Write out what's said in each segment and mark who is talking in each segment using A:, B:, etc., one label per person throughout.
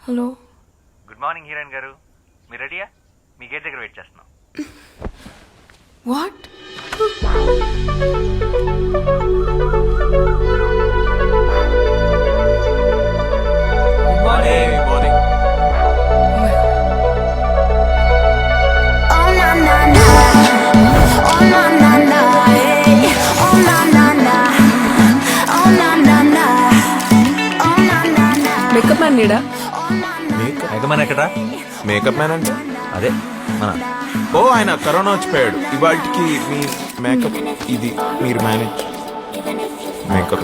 A: Hello.
B: Good morning heroine గారు, మీరు రెడీయా? మీ గేట్ దగ్గర వెయిట్ చేస్తున్నాం.
A: వాట్? మేకప్ మ్యాన్ నీడా?
B: మేకప్ మ్యాన్ ఎక్కడా?
C: మేకప్ మ్యాన్ అంటే
B: అదే మన
C: ఓ ఆయన కరోనా వచ్చిపోయాడు. ఇవాటికి మీ మేకప్ ఇది మీరు మేనేజ్ మేకప్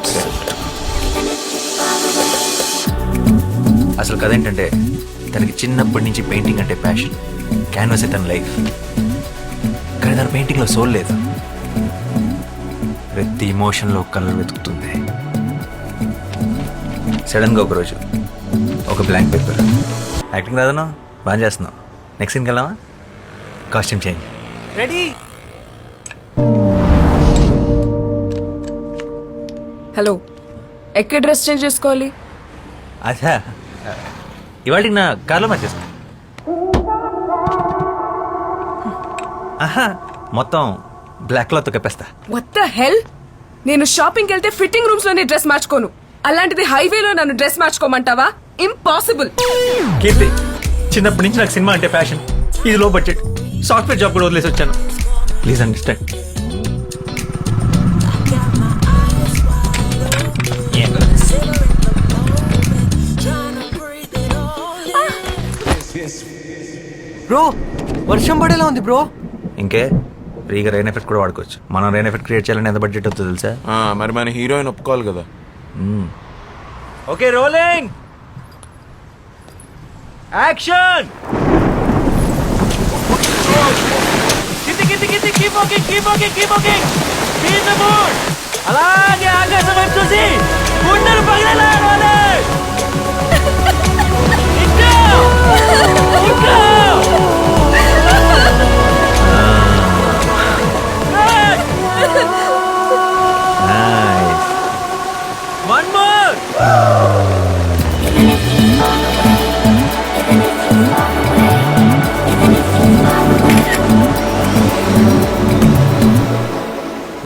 B: అసలు కథ ఏంటంటే తనకి చిన్నప్పటి నుంచి పెయింటింగ్ అంటే ప్యాషన్. క్యాన్వాస్ తన లైఫ్, కానీ తన పెయింటింగ్లో సోల్ లేదు. ప్రతి ఇమోషన్లో కలర్ వెతుకుతుంది. సడన్గా ఒకరోజు ఒక బ్లాంక్ పేపర్. యాక్టింగ్ రాదన్నా, బాగా చేస్తున్నావు. నెక్స్ట్ సీన్కి వెళ్దామా? Costume change ready.
A: హలో, ఎక్కడ డ్రెస్ చేంజ్ చేసుకోవాలి?
B: అదా ఇవాళ నా కార్లో మార్చేస్తా. ఆహా, మొత్తం బ్లాక్ క్లాత్ కప్పేస్తా.
A: What the hell? నేను షాపింగ్కి వెళ్తే ఫిట్టింగ్ రూమ్స్ లోనే డ్రెస్ మార్చుకోను. అలాంటిది హైవేలో నన్ను డ్రెస్ మార్చుకోమంటావా? ఇంపాసిబుల్.
B: కీర్తి, చిన్నప్పటి నుంచి నాకు సినిమా అంటే ప్యాషన్. ఇది లో బడ్జెట్, సాఫ్ట్వేర్ జాబ్ కూడా వదిలేసి వచ్చాను. Please understand.
D: బ్రో, వర్షం పడేలా ఉంది బ్రో.
B: ఇంకే ఫ్రీగా రెయిన్ ఎఫెక్ట్ కూడా వాడుకోవచ్చు. మనం రెయిన్ ఎఫెక్ట్ క్రియేట్ చేయాలని ఎంత బడ్జెట్ అవుతుందో తెలుసా?
C: మరి మన హీరోయిన్ ఒప్పుకోవాలి కదా.
B: Okay, rolling action. అలాగే ఆకాశం వైపు చూసి గుండెలు పగిలేలా. One more.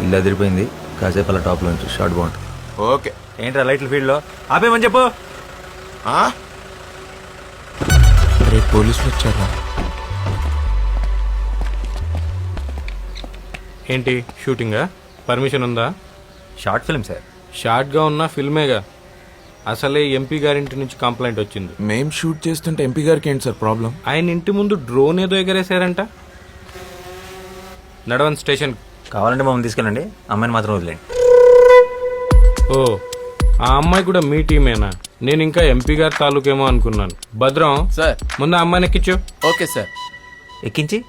B: ఇల్లు అదిరిపోయింది. కాసేపు అలా టాప్లో నుంచి షార్ట్ బాగుంటుంది.
C: ఓకే.
B: ఏంట్రా లైట్ల ఫీల్డ్లో ఆపేమని చెప్పు.
C: రేపు పోలీసులు వచ్చారా?
E: ఏంటి షూటింగా? పర్మిషన్ ఉందా?
B: Short film sir.
E: షార్ట్గా ఉన్న ఫిల్మేగా. అసలే ఎంపీ గారింటి నుంచి కంప్లైంట్ వచ్చింది.
C: మేం షూట్ చేస్తుంటే ఎంపీ గారికి ఏంటి సార్ ప్రాబ్లం?
E: ఆయన ఇంటి ముందు డ్రోన్ ఏదో ఎగరేశారంట. నడవన్ స్టేషన్.
B: కావాలంటే మమ్మల్ని తీసుకెళ్ళండి, అమ్మాయిని మాత్రం వదిలేండి.
E: ఓ, ఆ అమ్మాయి కూడా మీ టీమేనా? నేను ఇంకా ఎంపీ గారి తాలూకేమో అనుకున్నాను. భద్రం
D: సార్,
E: ముందు ఆ అమ్మాయిని ఎక్కించు.
D: Okay sir.
B: ఎక్కించి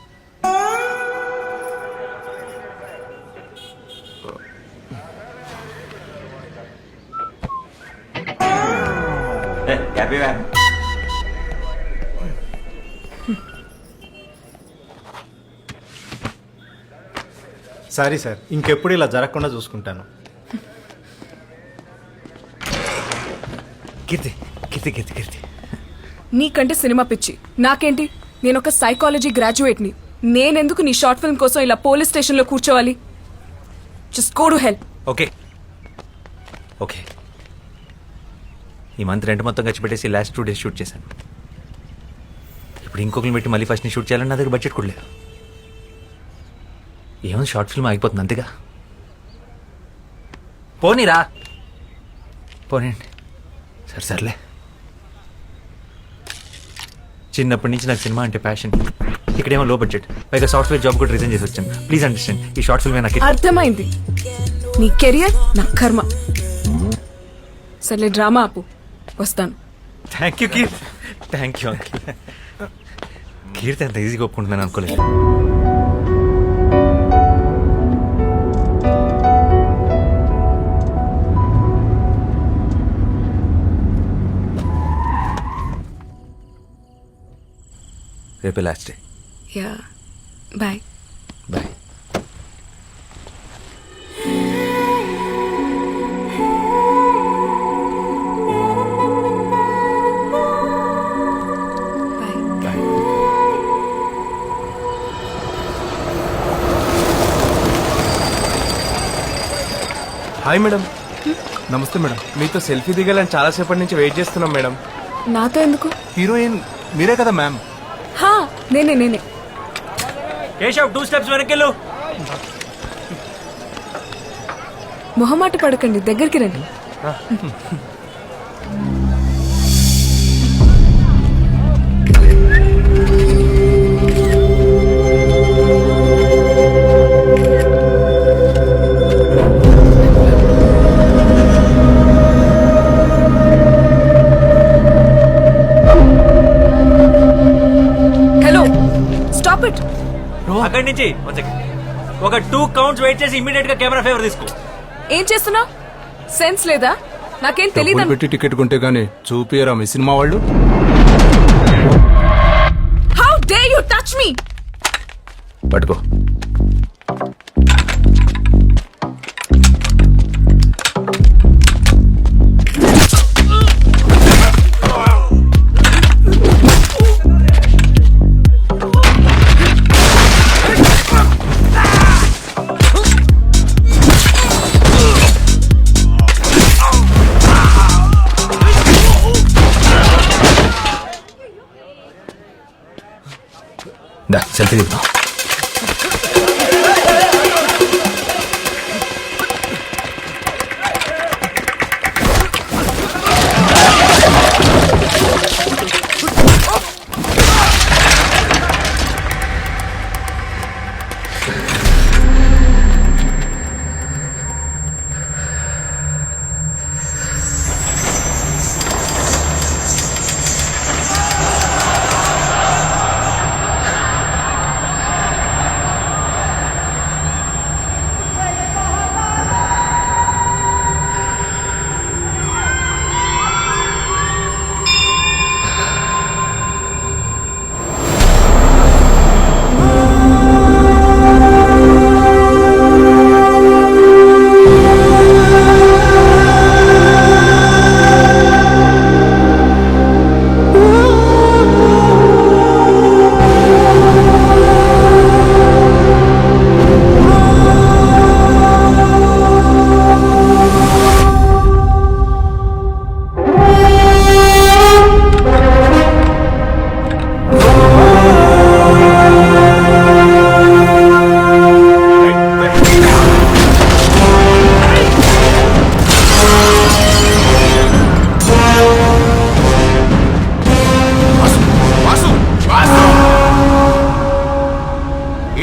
F: సారీ సార్, ఇంకెప్పుడు ఇలా జరగకుండా చూసుకుంటాను.
B: కీర్తి కీర్తి కీర్తి కీర్తి
A: నీకంటే సినిమా పిచ్చి, నాకేంటి? నేను ఒక సైకాలజీ గ్రాడ్యుయేట్ని. నేనెందుకు నీ షార్ట్ ఫిల్మ్ కోసం ఇలా పోలీస్ స్టేషన్లో కూర్చోవాలి? Just go to help.
B: Okay okay. ఈ మంత్ రెంట్ మొత్తం ఖర్చు పెట్టేసి లాస్ట్ 2 days షూట్ చేశాను. ఇప్పుడు ఇంకొకరిని పెట్టి మళ్ళీ ఫస్ట్ షూట్ చేయాలని నా దగ్గర బడ్జెట్ కూడా లేదు. ఏమైనా షార్ట్ ఫిల్మ్ ఆగిపోతుంది అంతేగా. పోనీరా, పోనీండి. సర్లే. చిన్నప్పటి నుంచి నాకు సినిమా అంటే ప్యాషన్. ఇక్కడేమో లో బడ్జెట్, పైగా సాఫ్ట్వేర్ జాబ్ కూడా రిజైన్ చేసి వచ్చాను. Please understand. ఈ షార్ట్ ఫిల్మే నాకు
A: అర్థమైంది. నీ కెరియర్ నా కర్మ. సర్లే, డ్రామా ఆపు, వస్తాను.
B: Thank you Keerthi. Thank you uncle. Keerthi అంత ఈజీగా ఒప్పుకుంటున్నాను అనుకోలేదు. రేపే last day.
A: Yeah, bye.
B: Bye.
C: Hi madam. నమస్తే మేడం. మీతో సెల్ఫీ దిగాలని చాలాసేపటి నుంచి వెయిట్ చేస్తున్నాం మేడం.
A: నాతో ఎందుకు?
C: హీరోయిన్ మీరే కదా మ్యామ్?
A: హా, నేనే.
B: కేశవ్ 2 స్టెప్స్ వెనకెళ్ళు.
A: మొహమాట పడకండి, దగ్గరికి రండి. Hello, stop it.
B: అక్కడి నుంచి ఒక 2 కౌంట్స్ వెయిట్ చేసి ఇమీడియట్ గా కెమెరా ఫేవర్ తీసుకో.
A: ఏం చేస్తున్నావు? సెన్స్ లేదా? నాకేం తెలీదు.
E: పెట్టి టికెట్ కొంటే గానీ చూపియరా మీ సినిమా వాళ్ళు.
A: How day you touch me?
B: పట్టుకో. దా సెల్ఫీ తీద్దాం.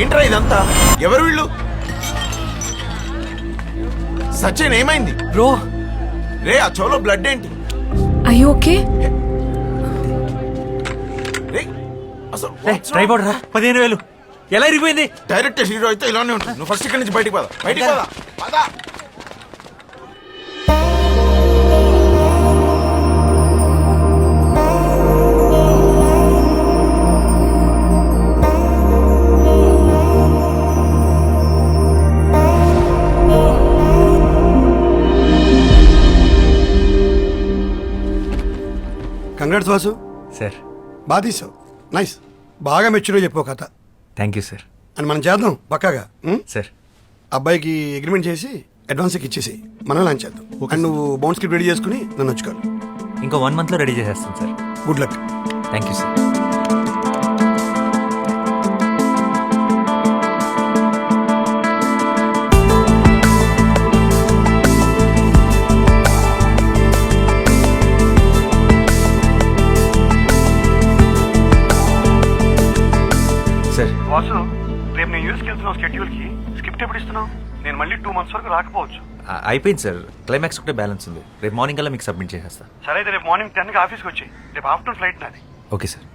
C: ఏంట్రా ఇదంతా? ఎవరు వీళ్ళు? సచిన్ ఏమైంది
D: బ్రో?
C: రే ఆ చెవులో బ్లడ్ ఏంటి?
A: అయ్యో ఓకే.
C: రే అసలు
B: ట్రైపాడ్ రా. 15,000 ఎలా ఇరిగిపోయింది?
C: డైరెక్ట్ హీరో అయితే ఇలానే ఉంటుంది. నువ్వు ఫస్ట్ ఇక్కడి నుంచి బయటికి పద.
G: కంగ్రాట్స్ వాసు,
B: సార్
G: బాగా తీసావు. నైస్, బాగా మెచ్యూర్గా చెప్పావు కథ.
B: Thank you sir.
G: అని మనం చేద్దాం పక్కాగా.
B: సార్
G: అబ్బాయికి అగ్రిమెంట్ చేసి అడ్వాన్స్ ఇచ్చేసి మనం లాంచ్ చేద్దాం. అండ్ నువ్వు బౌండ్ స్క్రిప్ట్ రెడీ చేసుకుని నన్ను వచ్చుకోవాలి.
B: ఇంకో 1 monthలో రెడీ చేసేస్తాను sir.
G: Good luck.
B: Thank you sir. Sir
H: Vasu, రేపు నేను యూఎస్కి వెళ్తున్నావు. షెడ్యూల్కి స్క్రిప్ట్ ఎప్పుడు ఇస్తున్నావు? నేను మళ్ళీ 2 months వరకు రాకపోవచ్చు.
B: అయిపోయింది సార్. క్లైమాక్స్ ఒకటే బ్యాలెన్స్ ఉంది. రేపు మార్నింగ్ కల్లా మీకు సబ్మిట్ చేసేస్తా.
H: సరే అయితే రేపు మార్నింగ్ 10కి ఆఫీస్కి వచ్చి, రేపు ఆఫ్టర్నూన్ ఫ్లైట్ నాది.
B: Okay sir.